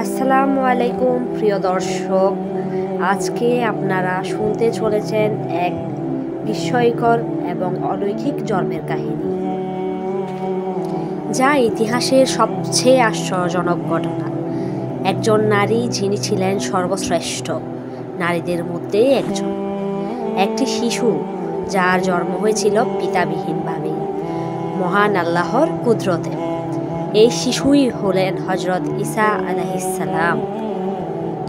আসসালামু আলাইকুম প্রিয় দর্শক, আজকে আপনারা শুনতে চলেছেন এক বিস্ময়কর এবং অলৌকিক জন্মের কাহিনী, যা ইতিহাসের সবচেয়ে আশ্চর্যজনক ঘটনা। একজন নারী যিনি ছিলেন সর্বশ্রেষ্ঠ নারীদের মধ্যে একজন, একটি শিশু যার জন্ম হয়েছিল পিতাবিহীনভাবে মহান আল্লাহর কুদরতে। এই শিশুই হলেন হজরত ঈসা আলাইহিসসালাম।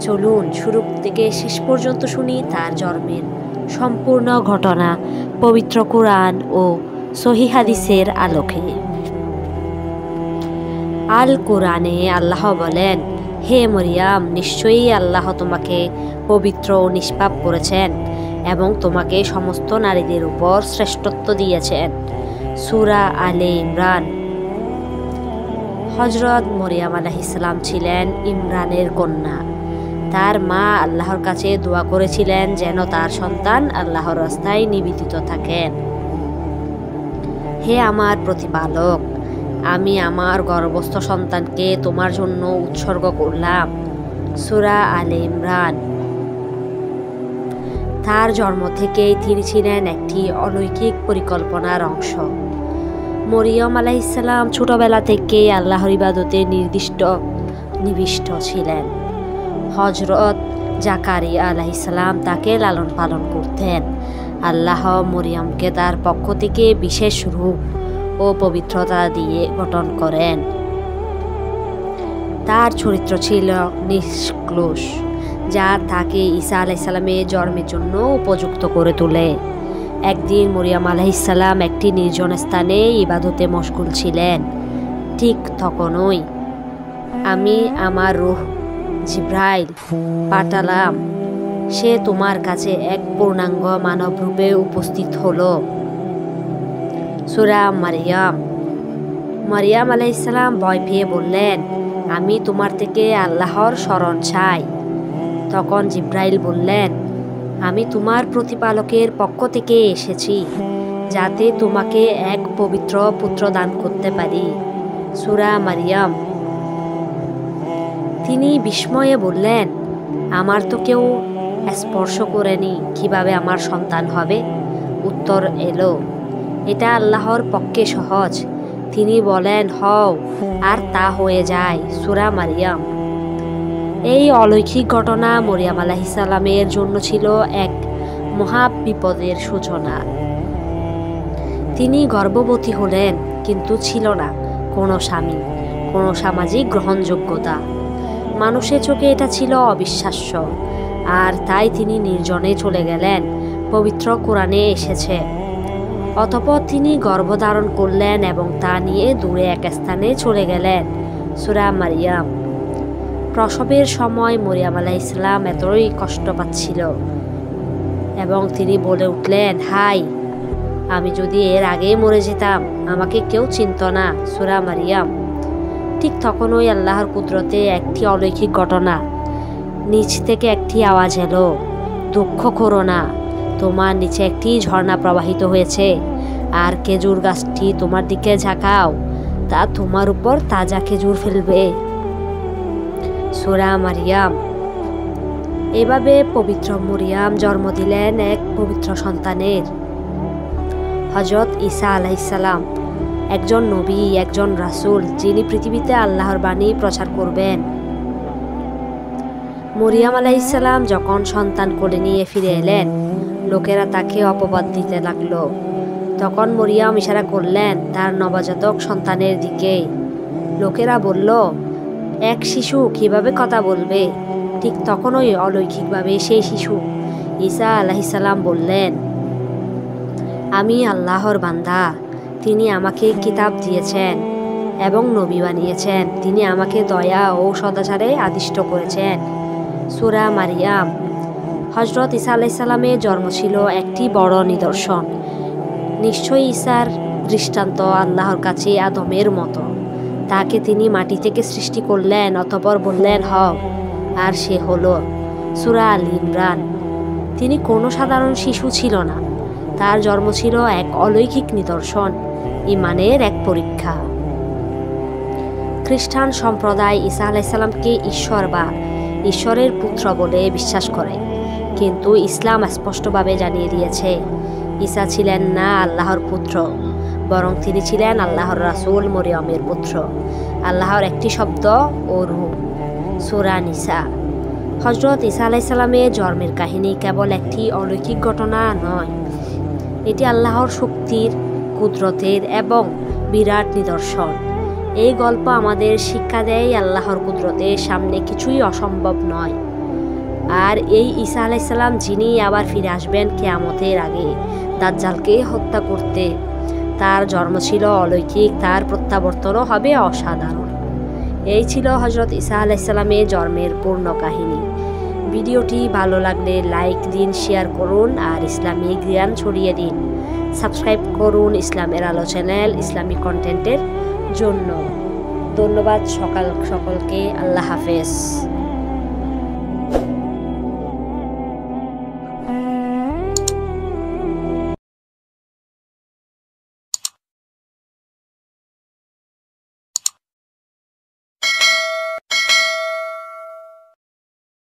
চলুন শুরু থেকে শেষ পর্যন্ত শুনি তার জন্মের সম্পূর্ণ ঘটনা পবিত্র কুরআন ও সহিহ হাদিসের আলোকে। আল কুরআনে আল্লাহ বলেন, হে মরিয়াম, নিশ্চয়ই আল্লাহ তোমাকে পবিত্র ও নিষ্পাপ করেছেন এবং তোমাকে সমস্ত নারীদের উপর শ্রেষ্ঠত্ব দিয়েছেন। সূরা আলে ইমরান। হজরত মরিয়াম আলাইহিসসালাম ছিলেন ইমরানের কন্যা। তার মা আল্লাহর কাছে দোয়া করেছিলেন যেন তার সন্তান আল্লাহর রাস্তায় নিবেদিত থাকেন। হে আমার প্রতিপালক, আমি আমার গর্ভস্থ সন্তানকে তোমার জন্য উৎসর্গ করলাম। সূরা আলে ইমরান। তার জন্ম থেকেই তিনি ছিলেন একটি অলৌকিক পরিকল্পনার অংশ। মরিয়ম আলাইহিসসালাম ছোটবেলা থেকে আল্লাহর ইবাদতে নিবিষ্ট ছিলেন। হজরত জাকারিয়া আলাইহিসসালাম তাকে লালন পালন করতেন। আল্লাহ মরিয়মকে তার পক্ষ থেকে বিশেষ রূপ ও পবিত্রতা দিয়ে গঠন করেন। তার চরিত্র ছিল নিষ্কলুষ, যা তাকে ঈসা আলাইহিসসালামের জন্মের জন্য উপযুক্ত করে তোলে। একদিন মরিয়ম আলাইহিসসালাম একটি নির্জন স্থানে ইবাদতে মশগুল ছিলেন। ঠিক তখনই আমি আমার রূহ জিব্রাইল পাঠালাম। সে তোমার কাছে এক পূর্ণাঙ্গ মানব রূপে উপস্থিত হলো। সূরা মারিয়াম। মারিয়াম আলাইহিসসালাম ভয় পেয়ে বললেন, আমি তোমার থেকে আল্লাহর শরণ চাই। তখন জিব্রাইল বললেন, আমি তোমার প্রতিপালকের পক্ষ থেকে এসেছি যাতে তোমাকে এক পবিত্র পুত্র দান করতে পারি। সূরা মারিয়াম। তিনি বিস্ময়ে বললেন, আমার তো কেউ স্পর্শ করেনি, কিভাবে আমার সন্তান হবে? উত্তর এলো, এটা আল্লাহর পক্ষে সহজ। তিনি বলেন, হও, আর তা হয়ে যায়। সূরা মারিয়াম। এই অলৌকিক ঘটনা মরিয়ম আলাইহিসসালামের জন্য ছিল এক মহা বিপদের সূচনা। তিনি গর্ভবতী হলেন, কিন্তু ছিল না কোনো স্বামী, কোনো সামাজিক গ্রহণযোগ্যতা। মানুষের চোখে এটা ছিল অবিশ্বাস্য, আর তাই তিনি নির্জনে চলে গেলেন। পবিত্র কোরআনে এসেছে, অতঃপর তিনি গর্ভধারণ করলেন এবং তা নিয়ে দূরে এক স্থানে চলে গেলেন। সূরা মারিয়াম। প্রসবের সময় মরিয়ম আলাইহিসসালাম এতই কষ্ট পাচ্ছিল এবং তিনি বলে উঠলেন, হাই, আমি যদি এর আগেই মরে যেতাম, আমাকে কেউ চিনত না। সূরা মারিয়াম। ঠিক তখনই আল্লাহর কুদরতে একটি অলৌকিক ঘটনা। নিচ থেকে একটি আওয়াজ এলো, দুঃখ করো না, তোমার নিচে একটি ঝর্ণা প্রবাহিত হয়েছে, আর খেজুর গাছটি তোমার দিকে ঝাঁকাও, তা তোমার উপর তাজা খেজুর ফেলবে। সূরা মারিয়াম। এভাবে পবিত্র মরিয়াম জন্ম দিলেন এক পবিত্র সন্তানের। হজরত ঈসা আলাইহিসসালাম একজন নবী, একজন রাসূল, যিনি পৃথিবীতে আল্লাহর বাণী প্রচার করবেন। মরিয়াম আলাইহিসসালাম যখন সন্তান কোলে নিয়ে ফিরে এলেন, লোকেরা তাকে অপবাদ দিতে লাগলো। তখন মরিয়াম ইশারা করলেন তার নবজাতক সন্তানের দিকে। লোকেরা বলল, এক শিশু কিভাবে কথা বলবে? ঠিক তখনই অলৌকিকভাবে সেই শিশু ঈসা আলাইহিসসালাম বললেন, আমি আল্লাহর বান্দা। তিনি আমাকে কিতাব দিয়েছেন এবং নবী বানিয়েছেন। তিনি আমাকে দয়া ও সদাচারে আদিষ্ট করেছেন। সূরা মারিয়াম। হজরত ঈসা আলাইহিসসালামের জন্ম ছিল একটি বড় নিদর্শন। নিশ্চয়ই ঈসার দৃষ্টান্ত আল্লাহর কাছে আদমের মতো। তাকে তিনি মাটি থেকে সৃষ্টি করলেন, অতঃপর বললেন, হও, আর সে হলো। সূরা আল ইমরান। তিনি কোনো সাধারণ শিশু ছিল না। তার জন্ম ছিল এক অলৌকিক নিদর্শন, ঈমানের এক পরীক্ষা। খ্রিস্টান সম্প্রদায় ঈসা আলাইসাল্লামকে ঈশ্বর বা ঈশ্বরের পুত্র বলে বিশ্বাস করে, কিন্তু ইসলাম স্পষ্টভাবে জানিয়ে দিয়েছে ঈসা ছিলেন না আল্লাহর পুত্র, বরং তিনি ছিলেন আল্লাহর রাসূল মরিয়মের পুত্র, আল্লাহর একটি শব্দ ও রূহ। সূরা নিসা। হযরত ঈসা আলাইসাল্লামের জন্মের কাহিনী কেবল একটি অলৌকিক ঘটনা নয়, এটি আল্লাহর শক্তির, কুদরতের এবং বিরাট নিদর্শন। এই গল্প আমাদের শিক্ষা দেয় আল্লাহর কুদরতের সামনে কিছুই অসম্ভব নয়। আর এই ঈসা আলাইসাল্লাম, যিনি আবার ফিরে আসবেন কিয়ামতের আগে দাজ্জালকে হত্যা করতে, তার জন্ম ছিল অলৌকিক, তার প্রত্যাবর্তনও হবে অসাধারণ। এই ছিল হযরত ঈসা আলাইসাল্লামের জন্মের পূর্ণ কাহিনী। ভিডিওটি ভালো লাগলে লাইক দিন, শেয়ার করুন আর ইসলামিক জ্ঞান ছড়িয়ে দিন। সাবস্ক্রাইব করুন ইসলামের আলো চ্যানেল ইসলামিক কন্টেন্টের জন্য। ধন্যবাদ সকলকে। আল্লাহ হাফেজ।